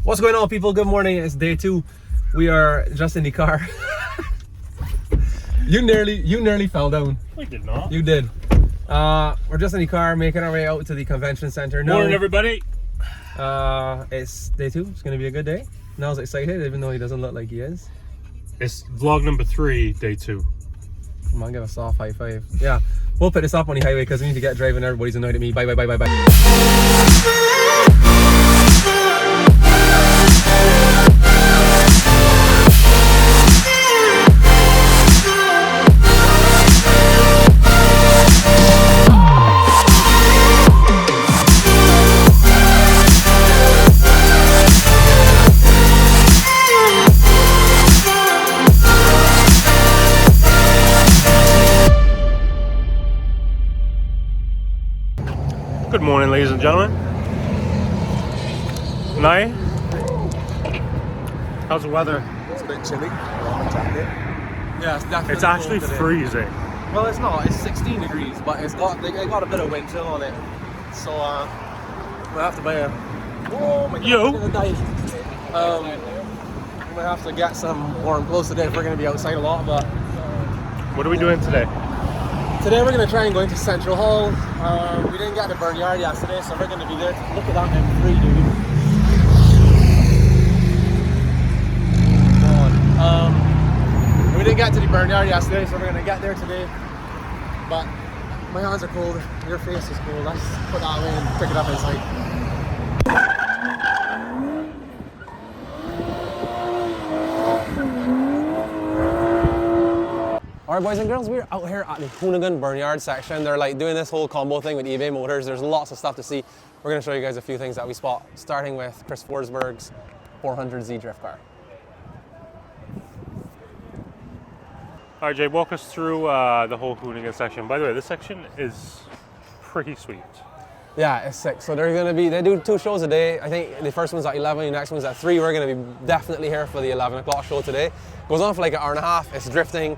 What's going on, people? Good morning. It's day 2. We are just in the car. You nearly fell down. I did not. You did. We're just in the car making our way out to the convention center. Morning, everybody. It's day 2. It's gonna be a good day. Niall's excited, even though he doesn't look like he is. It's vlog number 3, day 2. Come on, give a soft high five. Yeah, we'll put this up on the highway because we need to get driving. Everybody's annoyed at me. Bye, bye, bye, bye, bye. Good morning, ladies and gentlemen. Nye, how's the weather? It's a bit chilly. Yeah, it's definitely. It's actually cold today. freezing. Well, it's not. It's 16 degrees, but it got a bit of wind chill on it. So we'll have to buy a. Oh my God! Yo. I'm gonna die. We might have to get some warm clothes today if we're gonna be outside a lot. But What are we doing today? today we're gonna try and go into Central Hall. We didn't get to BURNYARD yesterday, so we're gonna be there. Look at that M3, dude. We didn't get to the BURNYARD yesterday, so we're gonna get there today. But my hands are cold. Your face is cold. Let's put that away and pick it up inside. Alright, boys and girls, we're out here at the HOONIGAN BURNYARD section. They're like doing this whole combo thing with eBay motors. There's lots of stuff to see. We're going to show you guys a few things that we spot, starting with Chris Forsberg's 400Z drift car. All right, Jay, walk us through the whole HOONIGAN section. By the way, this section is pretty sweet. Yeah, it's sick. So they're going to be, they do 2 shows a day. I think the first one's at 11, the next one's at 3. We're going to be definitely here for the 11 o'clock show today. Goes on for like an hour and a half. It's drifting.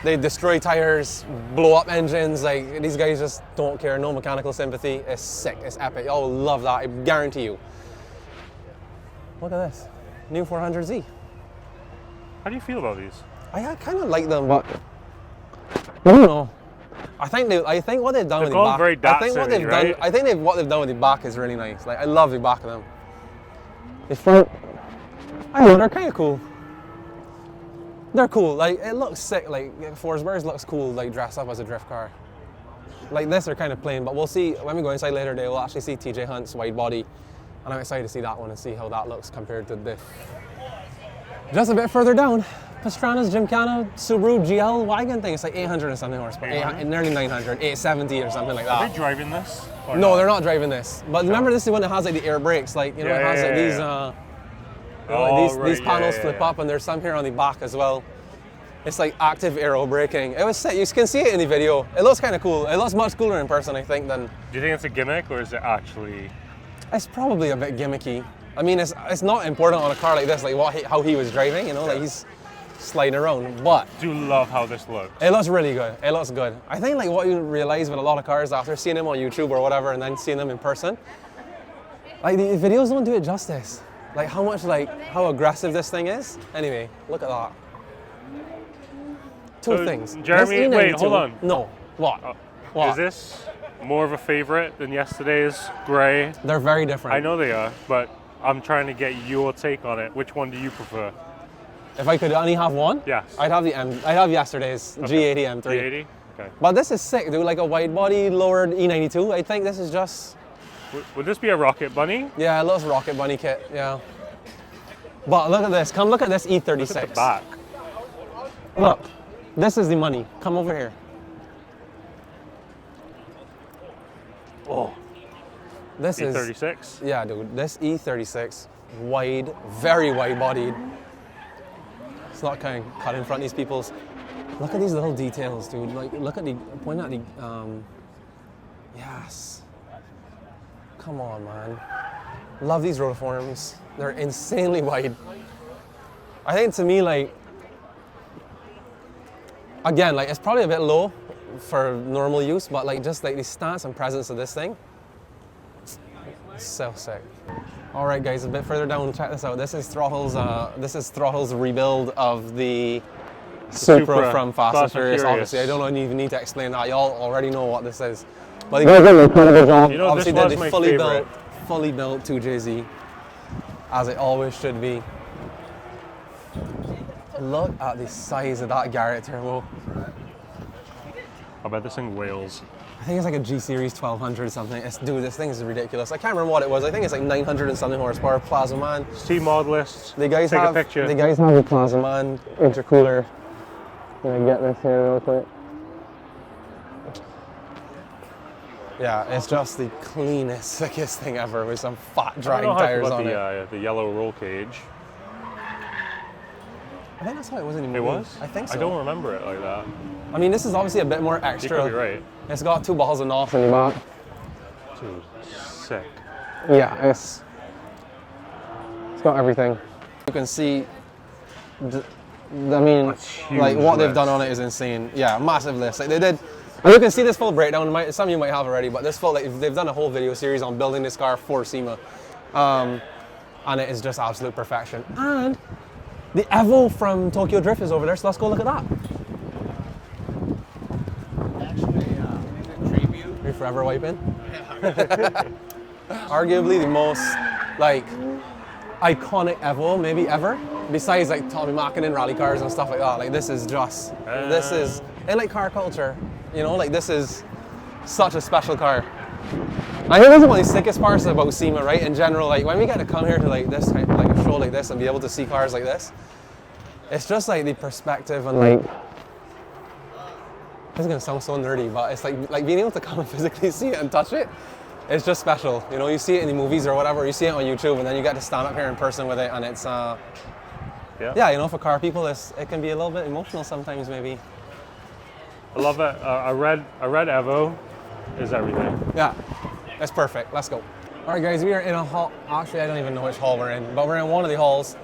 They destroy tires, blow up engines. Like, these guys just don't care. No mechanical sympathy. It's sick. It's epic. Y'all will love that. I guarantee you. Look at this. New 400Z. How do you feel about these? I kind of like them, but I don't know. I think what they've done with the gone back. very Datsun-y, right? I think what they've done with the back is really nice. Like, I love the back of them. The front, I don't know, they're kind of cool. They're cool. Like, it looks sick. Like, Forsberg's looks cool. Like, dressed up as a drift car. Like this, they're kind of plain, but we'll see when we go inside later today. We'll actually see TJ Hunt's wide body, and I'm excited to see that one and see how that looks compared to the. Just a bit further down, Pastrana's Gymkhana Subaru GL wagon thing. It's like 800 and something horsepower, nearly 900, 870 or something like that. Are they driving this? No, they're not driving this. But remember, this is the one that has like the air brakes. Like, you know, it has like these. These panels flip up, and there's some here on the back as well. It's like active aero braking. It was sick. You can see it in the video. It looks kind of cool. It looks much cooler in person, I think, than. Do you think it's a gimmick, or is it actually? It's probably a bit gimmicky. I mean, it's not important on a car like this, like how he was driving. You know, like he's sliding around. But I do love how this looks. it looks really good. It looks good. I think like what you realize with a lot of cars after seeing them on YouTube or whatever, and then seeing them in person, like the videos don't do it justice. Like how aggressive this thing is. Anyway, look at that. Two things. Jeremy, wait, hold on. No. What? What? Is this more of a favorite than yesterday's grey? They're very different. I know they are, but I'm trying to get your take on it. Which one do you prefer? If I could only have one, yes, I'd have yesterday's G80 M3. G80? Okay. But this is sick, dude. Like a wide body lowered E92. I think this is just. Would this be a Rocket Bunny? Yeah, it looks Rocket Bunny kit. Yeah. But look at this. Come look at this E36. Look at the back. Look, this is the money. Come over here. Oh. This E36? is. Yeah, dude. This E36, wide, very wide bodied. It's not kind of cut in front of these people's. Look at these little details, dude. Like, look at the. Point at the. Yes. Come on, man. Love these rotiforms. They're insanely wide. I think to me, like, again, like it's probably a bit low for normal use, but like just like the stance and presence of this thing, it's so sick. All right, guys, a bit further down, check this out. This is Throttle's rebuild of the Supra from Fast and Furious. Obviously, I don't even need to explain that. Y'all already know what this is. But he did an incredible job. You know, obviously, this was did the my fully built 2JZ, as it always should be. Look at the size of that Garrett turbo. I bet this thing wails. I think it's like a G Series 1200 or something. Dude, this thing is ridiculous. I can't remember what it was. I think it's like 900 and something horsepower. Plasma Man. See mod lists. The guys Take have a picture. the guys have a Plasma Man intercooler. I'm gonna get this here real quick. Yeah, it's just the cleanest, sickest thing ever with some fat dragging tires on it. The yellow roll cage. I think that's how it was in the movie. It was? I think so. I don't remember it like that. I mean, this is obviously a bit more extra. You could be right. It's got 2 balls of NOS in the back. Dude, sick. Yeah, it's got everything. You can see, I mean, like what they've done on it is insane. Yeah, massive list. Like they did, and you can see this full breakdown. Some of you might have already, but this full, like they've done a whole video series on building this car for SEMA, and it is just absolute perfection. And the Evo from Tokyo Drift is over there, so let's go look at that. Are you forever wiping? Arguably the most like iconic Evo maybe ever, besides like Tommy Mäkinen rally cars and stuff like that. Like this is just, this is, in like car culture, you know, like this is such a special car. I think that's one of the sickest parts about SEMA, right? In general, like when we get to come here to like this type, like a show like this and be able to see cars like this, it's just like the perspective and like, this is gonna sound so nerdy, but it's like being able to come and physically see it and touch it, it's just special. You know, you see it in the movies or whatever, you see it on YouTube, and then you get to stand up here in person with it, and it's, yeah, you know, for car people, it can be a little bit emotional sometimes, maybe. I love it. A red Evo is everything. Yeah, that's perfect. Let's go. All right, guys, we are in a hall. Actually, I don't even know which hall we're in, but we're in one of the halls.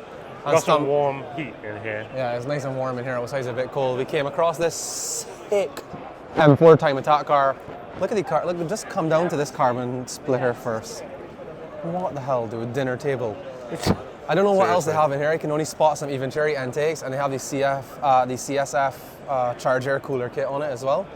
Got some warm heat in here. Yeah, it's nice and warm in here. Outside's a bit cold. We came across this sick M4 time attack car. Look at the car. Look, just come down to this carbon splitter first. What the hell, dude? Dinner table. I don't know what else they have in here. I can only spot some Eventuri intakes, and they have the CSF charge air cooler kit on it as well.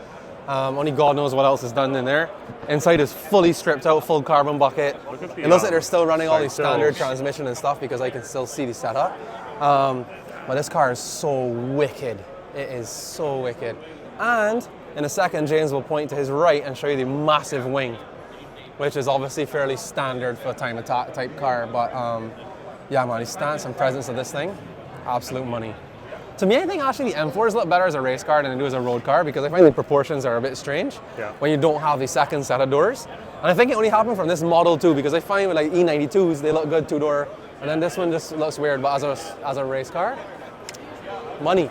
Only God knows what else is done in there. Inside is fully stripped out, full carbon bucket. It looks like they're still running all these standard transmission and stuff because I can still see the setup. But this car is so wicked. It is so wicked. And in a second, James will point to his right and show you the massive wing, which is obviously fairly standard for a time attack type car. But yeah, man, the stance and presence of this thing, absolute money. To me, I think actually the M4s look better as a race car than they do as a road car because I find the proportions are a bit strange when you don't have the second set of doors. And I think it only happened from this model too, because I find with like E92s, they look good 2-door, and then this one just looks weird, but as a race car, money.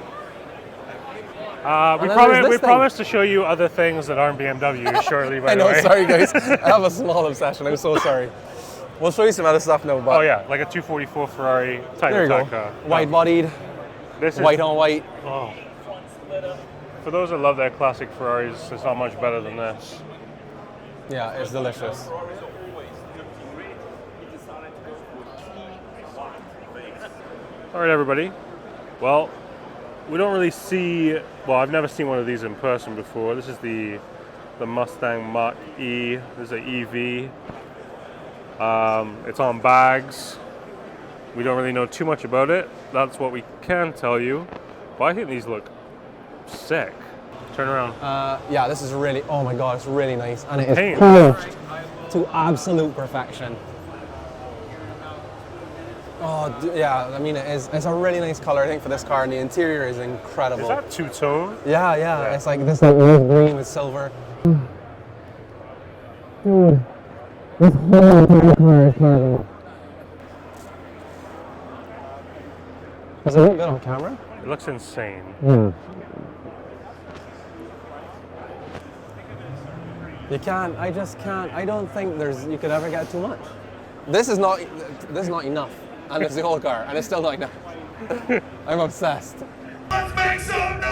We promised to show you other things that aren't BMW shortly, by the way. I know, sorry guys, I have a small obsession, I'm so sorry. We'll show you some other stuff now, but... Oh yeah, like a 244 Ferrari type attack car. Wide-bodied. This is white on white. Oh. For those that love their classic Ferraris, it's not much better than this. Yeah, it's delicious. All right, everybody. Well, we don't really see. Well, I've never seen one of these in person before. This is the Mustang Mach-E. This is an EV. It's on bags. We don't really know too much about it. That's what we can tell you. But I think these look sick. Turn around. Yeah, this is really, oh my God, it's really nice. And it is polished to absolute perfection. Oh, yeah, I mean, it's a really nice color, I think, for this car, and the interior is incredible. Is that two-tone? Yeah, it's like this like green with silver. Dude, this whole entire car is incredible. Does it look good on camera? It looks insane. You can't, I just can't, I don't think you could ever get too much. This is not enough. And it's the whole car, and it's still not enough. I'm obsessed. Let's make some noise!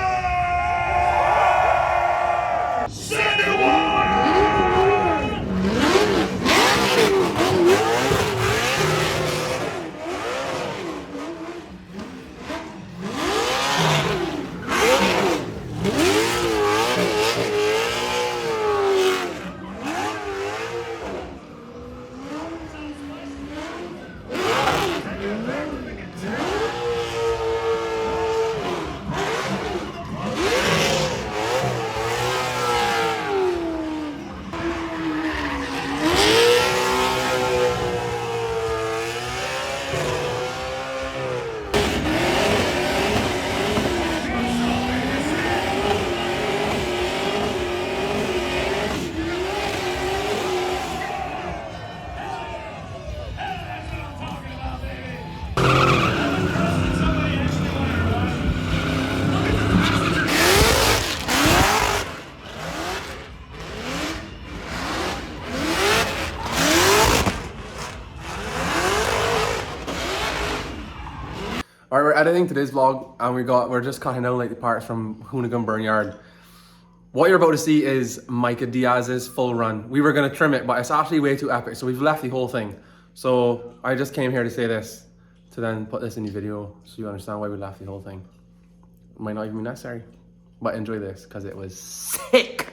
Alright, we're editing today's vlog and we're just cutting out like the parts from HOONIGAN BURNYARD. What you're about to see is Micha Diaz's full run. We were gonna trim it, but it's actually way too epic, so we've left the whole thing. So I just came here to say this, to then put this in the video so you understand why we left the whole thing. It might not even be necessary, but enjoy this because it was sick.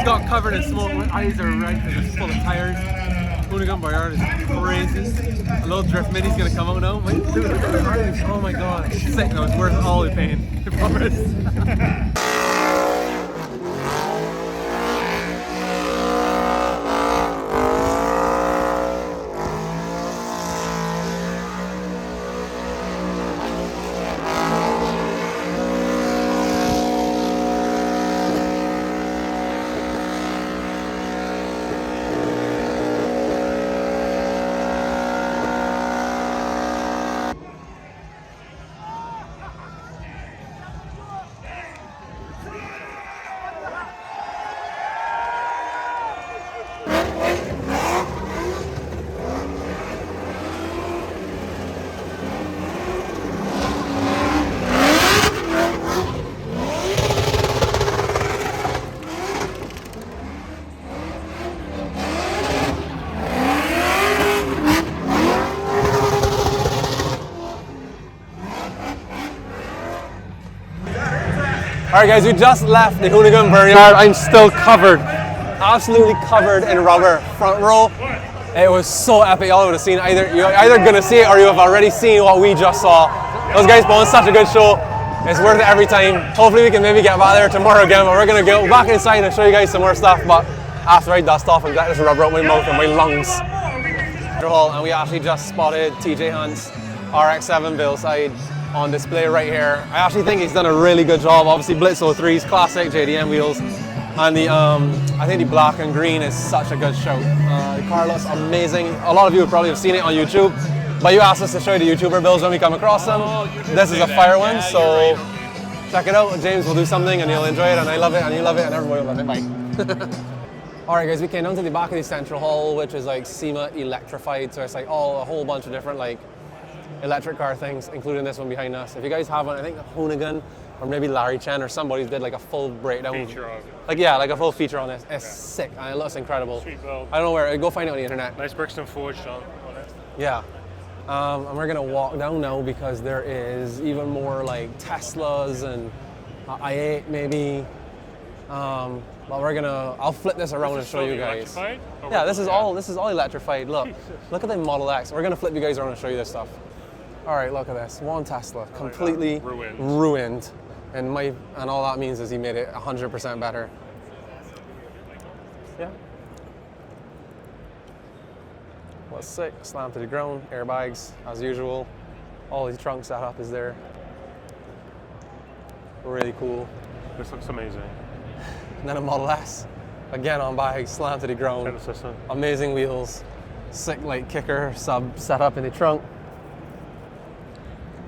Got covered in smoke, my eyes are red because it's full of tires. HOONIGAN BURNYARD is crazy. A little drift mini's gonna come out now. Oh my god, it's sick though, it's worth all the pain, I promise. Alright guys, we just left the Hoonigan Burnyard. I'm still covered, absolutely covered in rubber. Front row. It was so epic. Y'all would have seen you're either gonna see it or you have already seen what we just saw. Those guys put on such a good show. It's worth it every time. Hopefully we can maybe get back there tomorrow again, but we're gonna go back inside and show you guys some more stuff. But after I dust off and get this rubber out my mouth and my lungs. And we actually just spotted TJ Hunt's RX-7 Veilside on display right here. I actually think he's done a really good job. Obviously Blitz 03's classic JDM wheels. And the, I think the black and green is such a good shout. The car looks amazing. A lot of you would probably have seen it on YouTube, but you asked us to show you the YouTuber builds when we come across them. This is a fire one, so check it out. James will do something and you'll enjoy it, and I love it, and you love it, and everybody will love it. Bye. Alright guys, we came down to the back of the central hall, which is like SEMA Electrified, so it's like a whole bunch of different like electric car things, including this one behind us. If you guys haven't, I think HOONIGAN or maybe Larry Chen or somebody did like a full breakdown. Feature of it. Like yeah, like a full feature on this. It's sick and it looks incredible. Sweet build. I don't know where, go find it on the internet. Nice Brixton forged on it. Yeah. And we're gonna walk down now because there is even more like Teslas and i8 maybe. But I'll flip this around and show you guys. Electrified? Oh, Yeah, this is all electrified. Look at the Model X. We're gonna flip you guys around and show you this stuff. All right, look at this. One Tesla, completely ruined. And all that means is he made it 100% better. Yeah. What's sick? Slammed to the ground, airbags as usual. All the trunk setup is there. Really cool. This looks amazing. And then a Model S, again on bags, slammed to the ground. Amazing wheels, sick like kicker sub setup in the trunk.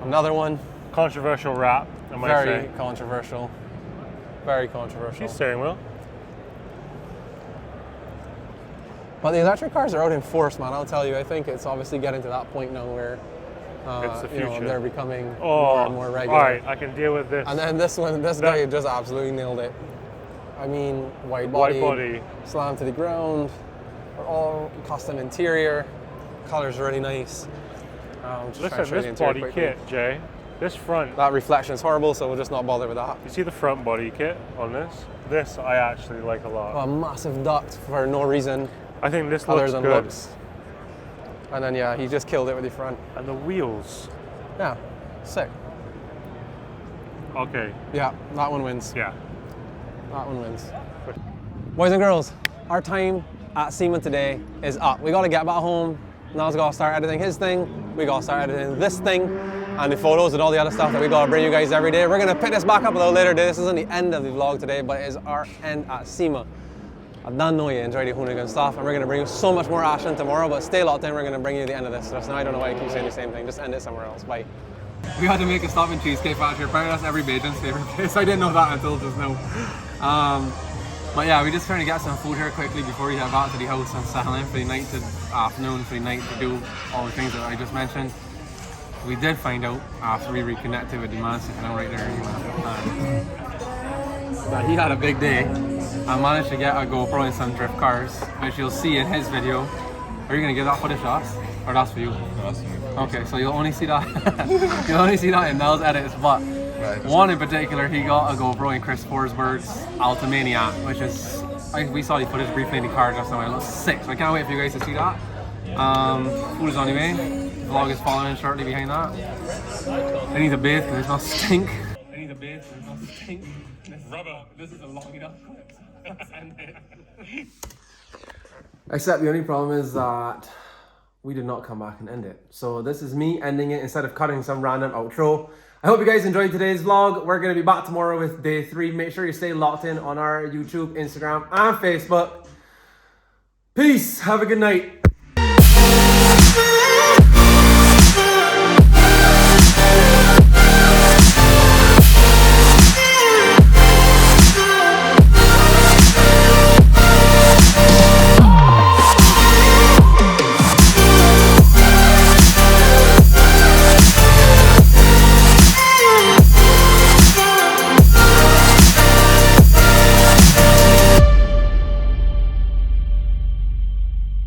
Another one. Controversial wrap, I might say. Very controversial. Very controversial. She's steering wheel. But the electric cars are out in force, man. I'll tell you. I think it's obviously getting to that point now where It's the future. they're becoming more and more regular. All right, I can deal with this. And then this guy just absolutely nailed it. I mean, wide body, slammed to the ground, all custom interior, color's really nice. Listen, this body kit, Jay, this front. That reflection is horrible, so we'll just not bother with that. You see the front body kit on this? This I actually like a lot. A massive duct for no reason. I think this other looks than good. looks. And then yeah, he just killed it with the front. And the wheels. Yeah, sick. Okay. Yeah, that one wins. Yeah. That one wins. Boys and girls, our time at SEMA today is up. We gotta get back home. Now's gotta start editing his thing. We gotta start editing this thing and the photos and all the other stuff that we gotta bring you guys every day. We're gonna pick this back up a little later today. This isn't the end of the vlog today, but it is our end at SEMA. I don't know you enjoyed the Hoonigan stuff, and we're gonna bring you so much more action tomorrow, but stay locked in, we're gonna bring you the end of this. Just now I don't know why I keep saying the same thing, just end it somewhere else. Bye. We had to make a stop in Cheesecake Factory. Apparently that's every Bajan's favorite place. I didn't know that until just now. But yeah, we're just trying to get some food here quickly before we head back to the house and settle in for the night to afternoon for the night to do all the things that I just mentioned. We did find out after we reconnected with the man sitting down right there that he had a big day. I managed to get a GoPro in some drift cars, which you'll see in his video. Are you gonna give that footage to us? Or that's for you? That's for me. Okay, so you'll only see that you'll only see that in Mel's edits, but one in particular, he got a GoPro in Chris Forsberg's Altamania, which is, we saw the footage briefly in the car just now, it looks sick, so I can't wait for you guys to see that. Food is on the way, the vlog is following shortly behind that. I need to bathe because there's no stink. This is a long enough clip. Except the only problem is that we did not come back and end it. So this is me ending it instead of cutting some random outro. I hope you guys enjoyed today's vlog. We're gonna be back tomorrow with day 3. Make sure you stay locked in on our YouTube, Instagram, and Facebook. Peace, have a good night.